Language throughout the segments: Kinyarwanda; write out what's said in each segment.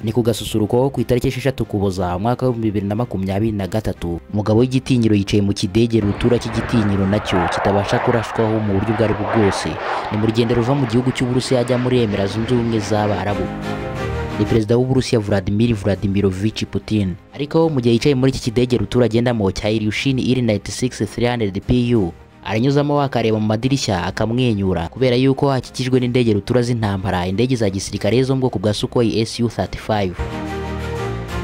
ni ku Gasusuruko ku itariki 6 Ukuboza umwaka wa 2023. Umugabo w'igitinyiro yicaye mu kidege rutura cy'igitinyiro nacyo kitabasha kurashwaho mu buryo bwari bwose. Ni mu rugendo ruva mu gihugu cy'Uburusiya ajya muri Emirates Zunze Ubumwe z'Abarabu. Ni perezida w'Uburusiya Vladimir Vladimirovich Putin. Ariko mu gihe yicaye muri iki kidege rutura agendamo cya Ilyushin Il-96-300 aranyuzamo akareba mu madirishya akamwenyura kubera yuko hakikijwe n'indege rutura z'intambara, indege za gisirikare zo mu bwoko bwa Sukhoi Su-35.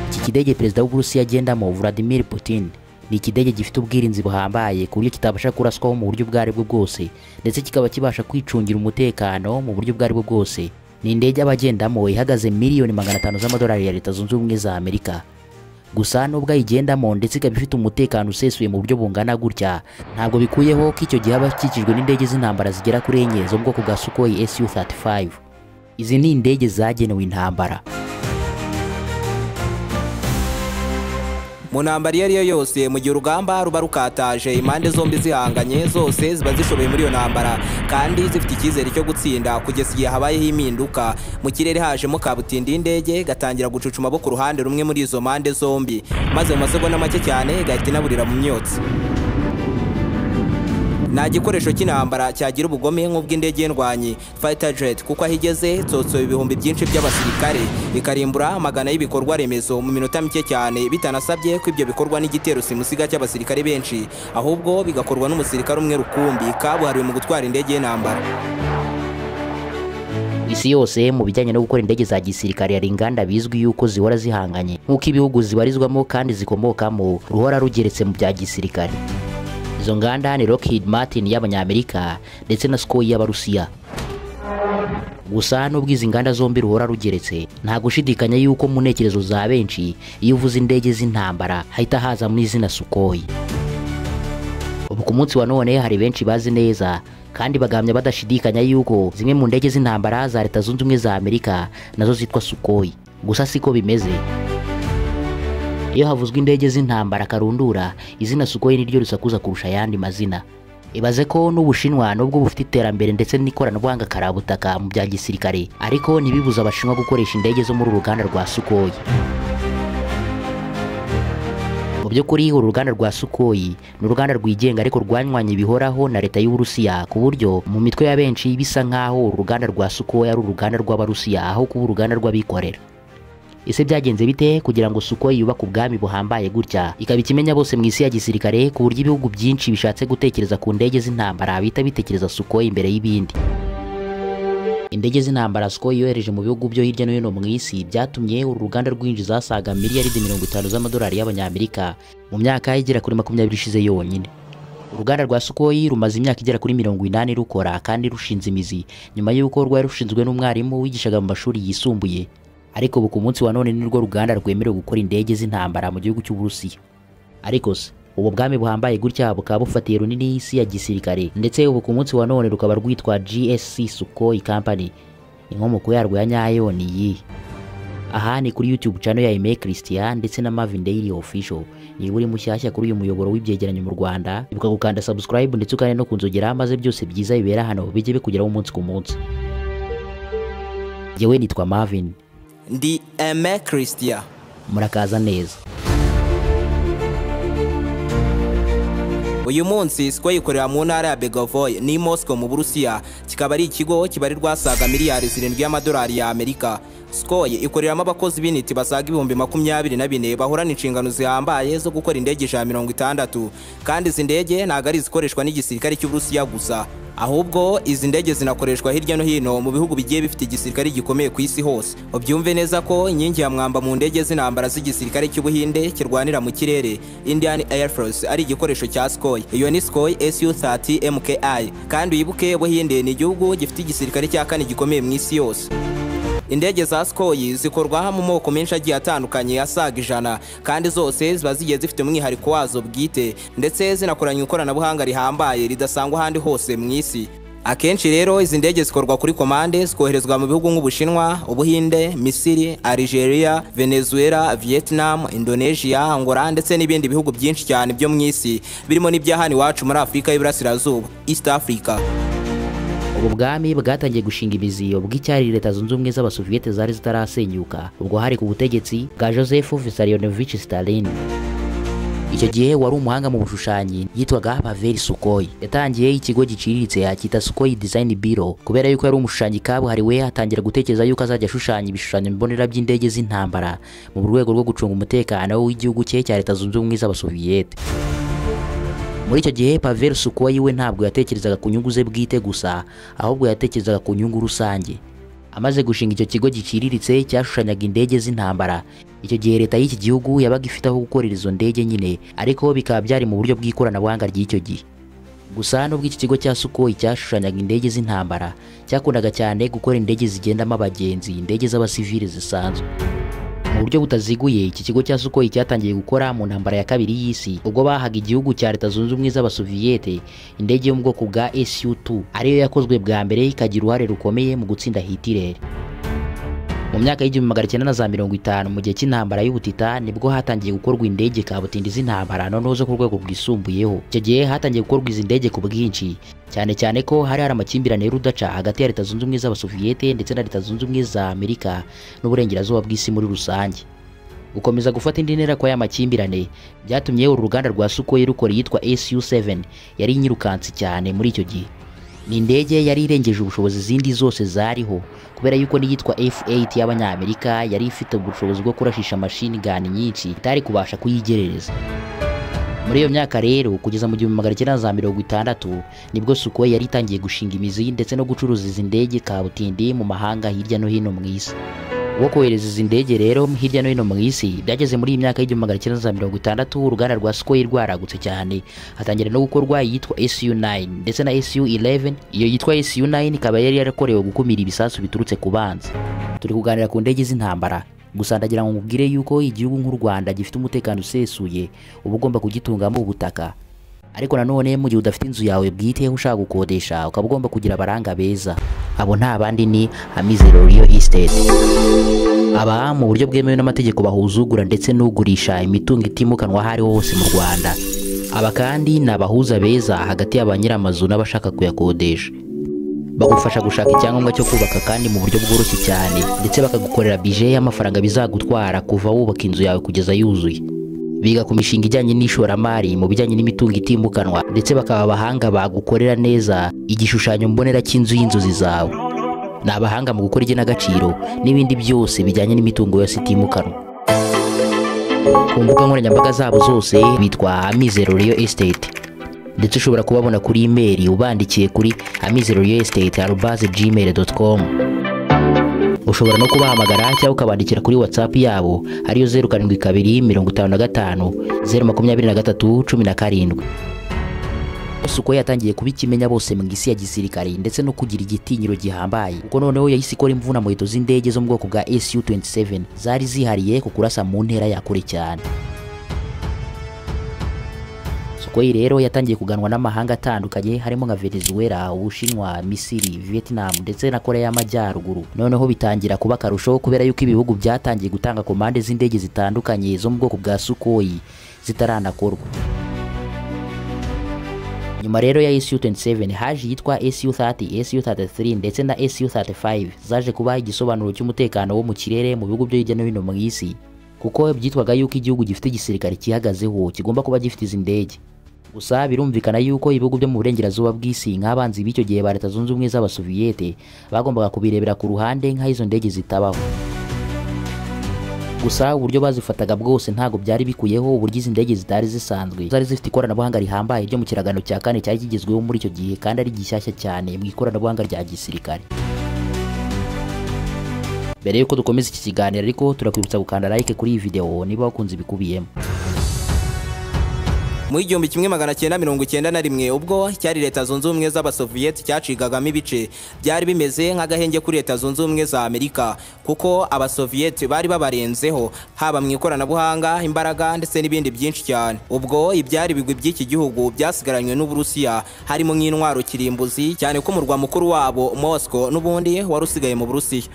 Iki kidege perezida w'Uburusiya agendamo Vladimir Putin ni ikidege gifite ubwirinzi buhambaye ku buryo kitabasha kuraswaho mu buryo bwari bwo bwose, ndetse kikaba kibasha kwicungira umutekano mu buryo bwari bwo bwose. Ni indege abagendamo ihagaze miliyoni 500 z'amadolari ya Leta Zunze Ubumwe za Amerika. Gusa nubwo ayigendamo ndetse ikaba ifite umutekano usesuye mu buryo bungana gutya, ntabwo bikuyeho ko icyo gihe aba akikijwe n'indege z'intambara zigera kuri 4 zo mu bwoko bwa Sukhoi Su-35. Izi ni indege zagenewe intambara. Mu ntambara iyo ariyo yose, mu gihe urugamba ruba rukataje, impande zombi zihanganye zose ziba zishoboye muri iyo ntambara kandi zifite icyizere cyo gutsinda kugeza igihe habayeho impinduka. Mu kirere hajemo kabutindi y'indege gatangira gucucuma bo ku ruhande rumwe muri izo mpande zombi, maze mu masegonda make cyane igahita inaburira mu myotsi. Nta gikoresho cy'intambara cyagira ubugome nk'ubw'indege y'indwanyi fighter jet, kuko aho igeze tsotsoye ibihumbi byinshi by'abasirikare ikarimbura amagana y'ibikorwa remezo mu minota mike cyane, bitanasabye ko ibyo bikorwa n'igitero simusiga cy'abasirikare benshi, ahubwo bigakorwa n'umusirikare umwe rukumbi kabuhariwe mu gutwara indege y'intambara. Isi yose mu bijyanye no gukora indege za gisirikare hari inganda bizwi yuko zihora zihanganye, nk'uko ibihugu zibarizwamo kandi zikomokamo ruhora rugeretse mu bya gisirikare. Izo nganda ni Lockheed Martin y'Abanyamerika ndetse na Sukhoi y'Abarusiya. Gusa nubwo izi nganda zombi ruhora rugeretse, nta gushidikanya yuko mu ntekerezo za benshi iyo uvuze indege z'intambara hahita haza mu izina Sukhoi. Ubu ku munsi wa none hari benshi bazi neza kandi bagahamya badashidikanya yuko zimwe mu ndege z'intambara za Leta Zunze Ubumwe za Amerika nazo zitwa Sukhoi. Gusa siko bimeze. Iyo havuzwe indege z'intambara karundura, izina Sukhoi niryo risakuza kurusha ayandi mazina. Ibaze ko n'Ubushinwa nubwo bufite iterambere ndetse n'ikoranabuhanga karabutaka mu bya gisirikare, ariko ntibibuza Abashinwa gukoresha indege zo muri uruganda rwa Sukhoi. Mu by'ukuri uru ruganda rwa Sukhoi ni uruganda rwigenga ariko rwanywanye bihoraho na Leta y'Uburusiya, ku buryo mu mitwe ya benshi bisa nkaho uru ruganda rwa Sukhoi ari uruganda rw'Abarusiya aho kuba uruganda rw'abikorera. Ese byagenze bite kugira ngo Sukhoi yubake ubwami buhambaye gutya ikaba ikimenya bose mu isi ya gisirikare, ku buryo ibihugu byinshi bishatse gutekereza ku ndege z'intambara bita bitekereza Sukhoi imbere y'ibindi? Indege z'intambara Sukhoi yohereje mu bihugu byo hirya no hino mu isi byatumye uru ruganda rwinjiza asaga miliyaridi 50 z'amadolari y'Abanyamerika mu myaka igera kuri 20 ishize yonyine. Uruganda rwa Sukhoi rumaze imyaka igera kuri 80 rukora kandi rushinze imizi nyuma y'uko rwari rushinzwe n'umwarimu wigishaga mu mashuri yisumbuye. Ariko ubu ku munsi wa none nirwo ruganda rwemerewe gukora indege z'intambara mu gihugu cy'Uburusiya. Ariko se ubu bwami buhambaye gutya bukaba bufatiye runini isi ya gisirikare, ndetse ubu ku munsi wa none rukaba rwitwa GSC Sukhoi Company. Inkomoko yarwo ya nyayo ni iyi. Aha ni kuri YouTube channel ya Aime Christian ndetse na Marvin Daily Official. Ni buri mushyashya kuri uyu muyoboro w'ibyegeranyo mu Rwanda, ibuka gukanda subscribe ndetse ukane no kunzogera maze byose byiza bibera hano bijye bikugeraho umunsi ku munsi. Yewe nitwa Marvin. Ndi Aime Christian. Murakaza neza. Uyu munsi Sukhoi ikorera mu ntara ya Begovoy ni Moscow mu Burusiya, kikaba ari ikigo kibarirwa asaga miliyari 7 y'amadolari ya Amerika. Sukhoi ikoreramo abakozi b'initi basaga 24,000 bahorana inshingano zihambaye zo gukora indege 160, kandi izi ndege ntago ari zikoreshwa n'igisirikare cy'Uburusiya gusa, ahubwo izi ndege zinakoreshwa hirya no hino mu bihugu bigiye bifite igisirikare gikomeye ku isi hose. Ubyumve neza ko inkingi ya mwamba mu ndege z'intambara z'igisirikare cy'Ubuhinde kirwanira mu kirere, Indian Air Force, ari igikoresho cya Sukhoi. Iyo ni Sukhoi Su-30 MKI, kandi uyibuke Ubuhinde ni igihugu gifite igisirikare cya kane gikomeye mu isi yose. Indege za Sukhoi zikorwa mu moko menshi agiye atandukanye asaga 100, kandi zose ziba zigiye zifite umwihariko wazo bwite, ndetse zinakoranye ikoranabuhanga rihambaye ridasangwa ahandi hose mu isi. Akenshi rero izi ndege zikorwa kuri komande, zikoherezwa mu bihugu nk'Ubushinwa, Ubuhinde, Misiri, Algeria, Venezuela, Vietnam, Indonesia, Angola ndetse n'ibindi bihugu byinshi cyane byo mu isi birimo n'ibyahani wacu muri Afrika y'Iburasirazuba, East Africa. ubu bwami bwatangiye gushinga imizi ubwo icyari leta zunze ubumwe z'abasoviyete zari zitarasenyuka, ubwo hari ku butegetsi bwa Joseph Vissarionovich Stalin. Icyo gihe wari umuhanga mu bushushanyi yitwaga Pavel Sukhoi. Yatangiye ikigo giciriritse akita Sukhoi Design Bureau kubera yuko yari umushushanyi kabuhariwe, atangira gutekereza yuko azajya ashushanya ibishushanyo mbonera by'indege z'intambara mu rwego rwo gucunga umutekano w'igihugu cye cya leta zunze ubumwe z'abasoviyete. Muri icyo gihe Pavel Sukhoi we ntabwo yatekerezaga ku nyungu ze bwite gusa, ahubwo yatekerezaga ku nyungu rusange. Amaze gushinga icyo kigo giciriritse cyashushanyaga indege z'intambara, icyo gihe leta y'iki gihugu yabaga ifite aho gukorera izo ndege nyine, ariko bikaba byari mu buryo bw'ikoranabuhanga ry'icyo gihe. Gusa nubwo iki kigo cya Sukhoi cyashushanyaga indege z'intambara, cyakundaga cyane gukora indege zigendamo abagenzi, indege z'abasivili zisanzwe. Mu buryo butaziguye, iki kigo cya Sukhoi cyatangiye gukora mu ntambara ya kabiri y'isi, ubwo bahaga igihugu cya leta zunze ubumwe z'abasoviyete indege yo mu bwoko bwa Su-2, ariyo yakozwe bwa mbere ikagira uruhare rukomeye mu gutsinda Hitler. Mu myaka y'1950 mu gihe cy'intambara y'ubutita nibwo hatangiye gukorwa indege kabutindi z'intambara noneho zo ku rwego rwisumbuyeho. Icyo gihe hatangiye gukorwa izi ndege ku bwinshi, cyane ko hari amakimbirane y'urudaca hagati ya leta zunze ubumwe z'abasoviyete ndetse na leta zunze ubumwe za Amerika n'uburengerazuba bw'isi muri rusange. Gukomeza gufata indi ntera kwa y'amakimbirane byatumye uruganda rwa Sukhoi rukora yitwa Su-7 yari inyirukansi cyane muri icyo gihe. Ni indege yari irengeje ubushobozi zindi zose zariho, kubera yuko n'iyitwa F8 y'abanyamerika yari ifite ubushobozi bwo kurashisha machine gun nyinshi itari kubasha kuyigerereza. Muri iyo myaka rero kugeza mu 1960 nibwo Sukhoi yari itangiye gushinga imizi ndetse no gucuruza izi ndege kabutindi mu mahanga hirya no hino mu isi. Uwo kohereza izi ndege rero hirya no hino mu isi byageze muri iyi myaka y'1960 uruganda rwa Sukhoi rwaragutse cyane, hatangira no gukorwa yitwa Su-9 ndetse na Su-11. Iyo yitwa Su-9 ikaba yari yarakorewe gukumira ibisasu biturutse ku banzi. Turi kuganira ku ndege z'intambara, gusa ndagira ngo mubwire yuko igihugu nk'u Rwanda gifite umutekano usesuye, uba ugomba kugitungamo ubutaka. Ariko nanone mu gihe udafite inzu yawe bwite ushaka gukodesha, ukaba ugomba kugira abaranga beza. Abo nta bandi ni Amizero Real Estate. Aba mu buryo bwemewe n'amategeko bahuzugura ndetse n'ugurisha imitungo itimukanwa aho ariho hose mu Rwanda. Aba kandi ni abahuza beza hagati y'abanyiramazu n'abashaka kuyakodesha. Bagufasha gushaka icyangombwa cyo kubaka kandi mu buryo bworoshye cyane, ndetse bakagukorera budget y'amafaranga bizagutwara kuva wubaka inzu yawe kugeza yuzuye. Biga ku mishinga ijyanye n'ishoramari mu bijyanye n'imitungo itimukanwa, ndetse bakaba abahanga bagukorera neza igishushanyo mbonera cy'inzu y'inzozi zawe. Ni abahanga mu gukora igenagaciro n'ibindi byose bijyanye n'imitungo yose itimukanwa. Ku mbuga nkoranyambaga zabo zose bitwa Amizero Real Estate, ndetse ushobora kubabona kuri email ubandikiye kuri amizerorealestate@gmail.com. Ushobora no kubahamagara cyangwa ukabandikira kuri WhatsApp yabo ariyo 075252302317. Sukhoi yatangiye kubikimenya bose mu isi ya gisirikare ndetse no kugira igitinyiro gihambaye, kuko noneho yahise ikora imvuna mu hito z'indege zo mu bwoko bwa Su-27 zari zihariye ku kurasa mu ntera ya kure cyane. Sukhoi rero yatangiye kuganwa n'amahanga atandukanye harimo nka Venezuela, Ubushinwa, Misiri, Vietnam ndetse na Korea y'Amajyaruguru. Noneho bitangira kuba karusho kubera yuko ibihugu byatangiye gutanga komande z'indege zitandukanye zo mu bwoko bwa Sukhoi zitaranakorwa. Nyuma rero ya Su-27 haje yitwa Su-30, Su-33 ndetse na Su-35 zaje kuba igisobanuro cy'umutekano wo mu kirere mu bihugu byo hirya no hino mu isi, kuko byitwaga yuko igihugu gifite igisirikare kihagazeho kigomba kuba gifite izi ndege. Gusa birumvikana yuko ibihugu byo mu burengerazuba bw'isi nk'abanzi b'icyo gihe ba leta zunze ubumwe z'abasoviyete bagombaga kubirebera ku ruhande nk'aho izo ndege zitabaho. Gusa uburyo bazifataga bwose ntago byari bikuyeho uburyo izi ndege zitari zisanzwe zari zifite ikoranabuhanga rihambaye ryo mu kiragano cya kane cyari kigezweho muri icyo gihe, kandi ari gishyashya cyane mu ikoranabuhanga rya gisirikare. Mbere yuko dukomeza iki kiganiro ariko turakwibutsa gukanda like kuri iyi video niba wakunze ibikubiyemo. Mu 1991 ubwo cyari leta zunze ubumwe z'abasoviyete cyacigagamo ibice, byari bimeze nk'agahenge kuri leta zunze ubumwe za Amerika, kuko abasoviyete bari babarenzeho haba mu ikoranabuhanga, imbaraga ndetse n'ibindi byinshi cyane. Ubwo ibyari bigwi by'iki gihugu byasigaranywe n'Uburusiya, harimo nk'intwaro kirimbuzi, cyane ko umurwa mukuru wabo Moscow n'ubundi wari usigaye mu Burusiya.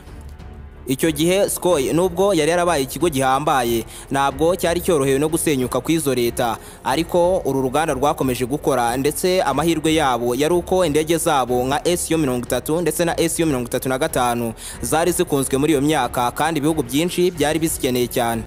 Icyo gihe Sukhoi nubwo yari yarabaye ikigo gihambaye ntabwo cyari cyorohewe no gusenyuka kw'izo leta, ariko uru ruganda rwakomeje gukora, ndetse amahirwe yabo yari uko indege zabo nka Su-30 ndetse na Su-35 zari zikunzwe muri iyo myaka, kandi ibihugu byinshi byari bizikeneye cyane.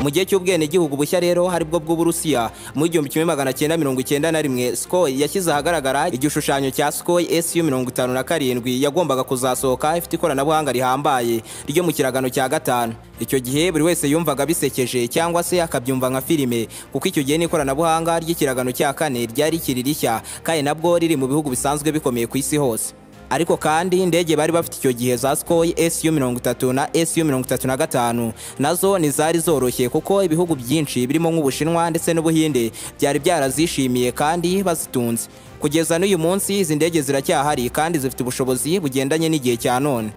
Mu gihe cy'ubwenegihugu bushya rero haribwo bw'Uburusiya mu 1991, Sukhoi yashyize ahagaragara igishushanyo cya Sukhoi Su-57 yagombaga kuzasohoka ifite ikoranabuhanga rihambaye ryo mu kiragano cya gatanu. Icyo gihe buri wese yumvaga bisekeje cyangwa se akabyumva nka filime, kuko icyo gihe n'ikoranabuhanga ry'ikiragano cya kane ryari kiri rishya, kandi nabwo riri mu bihugu bisanzwe bikomeye ku isi hose. Ariko kandi indege bari bafite icyo gihe za Sukhoi Su-30 na Su-35 nazo ntizari zoroshye, kuko ibihugu byinshi birimo nk'Ubushinwa ndetse n'Ubuhinde byari byarazishimiye kandi bazitunze. Kugeza n'uyu munsi izi ndege ziracyahari kandi zifite ubushobozi bugendanye n'igihe cya none.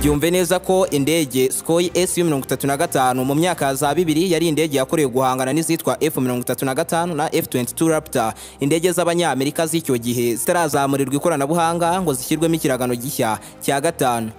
Byumve neza ko indege Sukhoi Su-35 mu myaka za 2000 yari indege yakorewe guhangana n'izitwa F-35 na F-22 Raptor, indege z'Abanyamerika z'icyo gihe zitarazamurirwa ikoranabuhanga ngo zishyirwemo ikiragano gishya cya gatanu.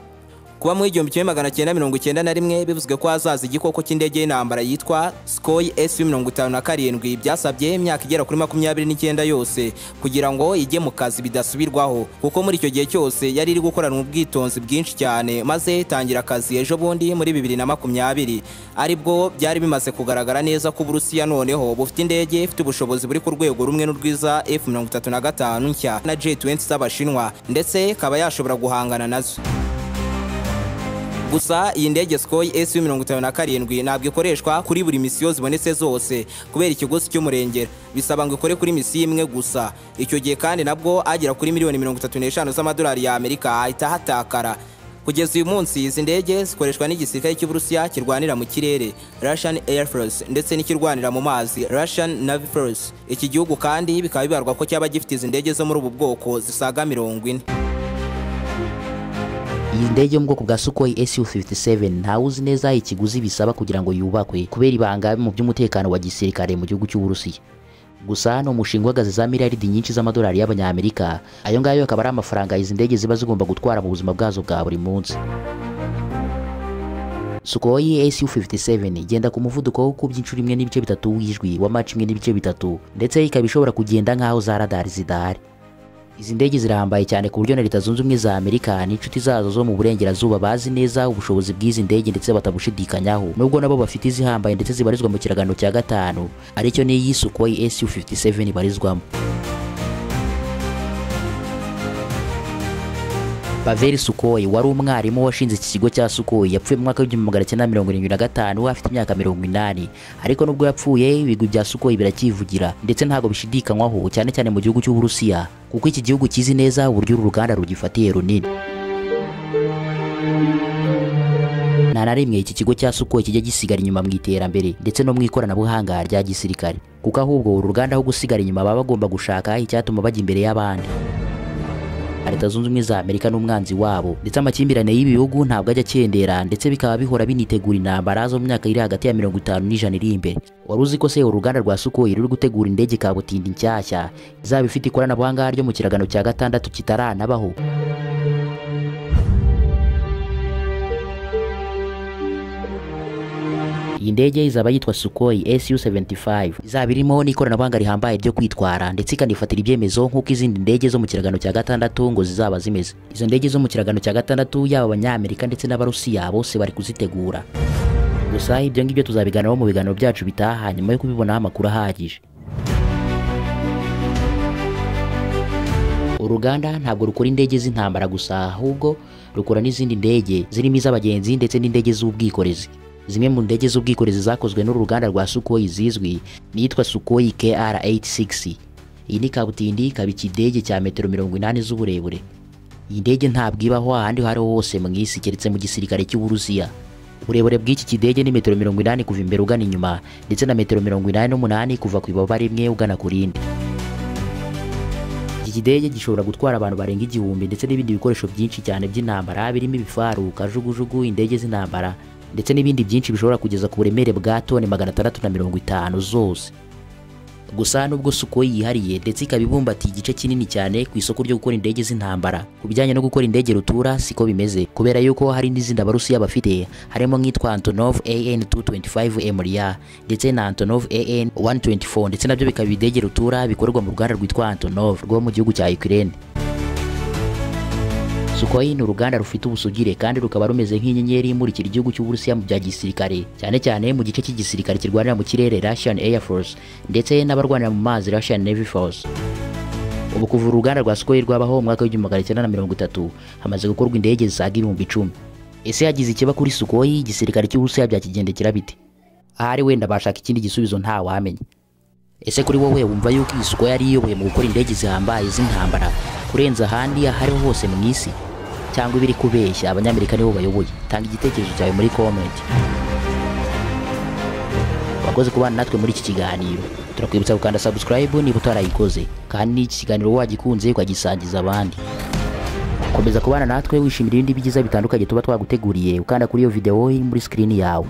Kuba mu 1991 bivuzwe ko hazaza igikoko cy'indege y'intambara yitwa Sukhoi Su-57 byasabye imyaka igera kuri 29 yose kugira ngo ijye mu kazi bidasubirwaho, kuko muri icyo gihe cyose yari iri gukorana ubwitonzi bwinshi cyane, maze itangira akazi ejo bundi muri 2020, aribwo byari bimaze kugaragara neza ko Uburusiya noneho bufite indege ifite ubushobozi buri ku rwego rumwe n'urwiza F-35 nshya na J-20 z'Abashinwa, ndetse ikaba yashobora guhangana nazo. Gusa iyi ndege Sukhoi Su-57 ntabwo ikoreshwa kuri buri misiyo zibonetse zose kubera ikiguzi cy'umurengera, bisaba ngo ikore kuri misiyo imwe gusa. Icyo gihe kandi nabwo agera kuri miliyoni 35 z'amadolari ya Amerika ahita hatakara. Kugeza uyu munsi izi ndege zikoreshwa n'igisirikare cy'Uburusiya kirwanira mu kirere Russian Air Force, ndetse n'ikirwanira mu mazi Russian Navy Force. Iki gihugu kandi bikaba bibarwa ko cyaba gifite izi ndege zo muri ubu bwoko zisaga 40. Iyi ndege yo mu bwoko bwa Sukhoi Su-57 ntawe uzi neza ikiguzi bisaba kugira ngo yubakwe kubera ibanga mu by'umutekano wa gisirikare mu gihugu cy'Uburusiya. Gusa no umushinga uhagaze za miliyaridi nyinshi z'amadolari y'Abanyamerika, ayo ngayo akaba ari amafaranga izi ndege ziba zigomba gutwara mu buzima bwazo bwa buri munsi. Sukhoi Su-57 igenda ku muvuduko wo kubya inshuro 1.3 w'ijwi wa Mach 1.3, ndetse ikaba ishobora kugenda nk'aho za radari zidahari. Izi ndege zirahambaye cyane ku buryo na Leta Zunze Ubumwe za Amerika n'inshuti zazo zo mu burengerazuba bazi neza ubushobozi bw'izi ndege ndetse batabushidikanyaho, nubwo nabo bafite izihambaye ndetse zibarizwa mu kiragano cya gatanu, aricyo n'iyi Sukhoi Su-57 ibarizwamo. Pavel Sukhoi wari umwarimu washinze iki kigo cya Sukhoi yapfuye mu mwaka w'1975 afite imyaka 80, ariko nubwo yapfuye ibigwi bya Sukhoi birakivugira ndetse ntago bishidikanywaho, cyane cyane mu gihugu cy'Uburusiya, kuko iki gihugu kizi neza uburyo uru ruganda rugifatiye runini. Nta na rimwe iki kigo cya Sukhoi kijya gisigara inyuma mu iterambere ndetse no mu ikoranabuhanga rya gisirikare, kuko ahubwo uru ruganda aho gusigara inyuma baba bagomba gushaka icyatuma bajya imbere y'abandi. Leta Zunze Ubumwe za Amerika n'umwanzi wabo, ndetse amakimbirane y'ibihugu ntabwo ajya cyendera, ndetse bikaba bihora binitegura intambara zo mu myaka iri hagati ya 50 n'ijana iri imbere. Wari uzi ko se uruganda rwa Sukhoi ruri gutegura indege kabutindi nshyashya izaba ifite ikoranabuhanga ryo mu kiragano cya gatandatu kitaranabaho? Iyi ndege izaba yitwa Sukhoi Su-75, izaba irimo n'ikoranabuhanga rihambaye ryo kwitwara ndetse ikanifatira ibyemezo nk'uko izindi ndege zo mu kiragano cya gatandatu ngo zizaba zimeze. Izo ndege zo mu kiragano cya gatandatu yaba Abanyamerika ndetse n'Abarusiya bose bari kuzitegura. Gusa ibyo ngibyo tuzabiganiraho mu biganiro byacu bitaha nyuma yo kubibonaho amakuru ahagije. Uruganda ntabwo rukora indege z'intambara gusa, ahubwo rukora n'izindi ndege zirimo iz'abagenzi ndetse n'indege z'ubwikorezi. Zimwe mu ndege z'ubwikorezi zakozwe n'uruganda rwa Sukhoi zizwi niyitwa Sukhoi KR-86. Iyi ni kabutindi ikaba ikidege cya metero 80 z'uburebure. Iyi ndege ntabwo ibaho ahandi hariho hose mu isi keretse mu gisirikare cy'Uburusiya. Uburebure bw'iki kidege ni metero 80 kuva imbere ugana inyuma, ndetse na metero 88 kuva ku ibaba rimwe ugana ku rindi. Iki kidege gishobora gutwara abantu barenga 1000 ndetse n'ibindi bikoresho byinshi cyane by'intambara birimo ibifaru, kajugujugu, indege z'intambara ndetse n'ibindi byinshi bishobora kugeza ku buremere bwa toni 650 zose. Gusa nubwo Sukhoi yihariye ndetse ikaba ibumbatiye igice kinini cyane ku isoko ryo gukora indege z'intambara, ku bijyanye no gukora indege rutura siko bimeze, kubera yuko hari n'izindi Abarusiya bafite harimo nk'itwa Antonov AN-225 MRIA ndetse na Antonov AN-124 ndetse nabyo bikaba indege rutura bikorerwa mu ruganda rwitwa Antonov rwo mu gihugu cya Ukraine. Sukhoi ni uruganda rufite ubusugire kandi rukaba rumeze nk'inyenyeri imurikira igihugu cy'Uburusiya mu bya gisirikare, cyane cyane mu gice cy'igisirikare kirwanira mu kirere Russian Air Force ndetse n'abarwanira mu mazi Russian Navy Force. Ubu kuva uruganda rwa Sukhoi rwabaho mu mwaka w'1930 hamaze gukorwa indege zisaga 10,000. Ese hagize ikiba kuri Sukhoi igisirikare cy'Uburusiya byakigendekera bite? Ahari wenda bashaka ikindi gisubizo nta wamenya. Ese kuri wowe wumva yuko iyi Sukhoi yari iyoboye mu gukora indege zihambaye z'intambara kurenza ahandi ahariho hose mu isi, cyangwa ibiri kubeshya Abanyamerika nibo bayoboye? Tanga igitekerezo cyawe muri comment. Wakoze kubana natwe muri iki kiganiro, turakwibutsa gukanda subscribe niba utarayikoze, kandi n'iki kiganiro wagikunze ukagisangiza abandi. Komeza kubana natwe wishimira ibindi bigiza bitandukanye tuba twaguteguriye ukanda kuri iyo video iri muri screen yawe.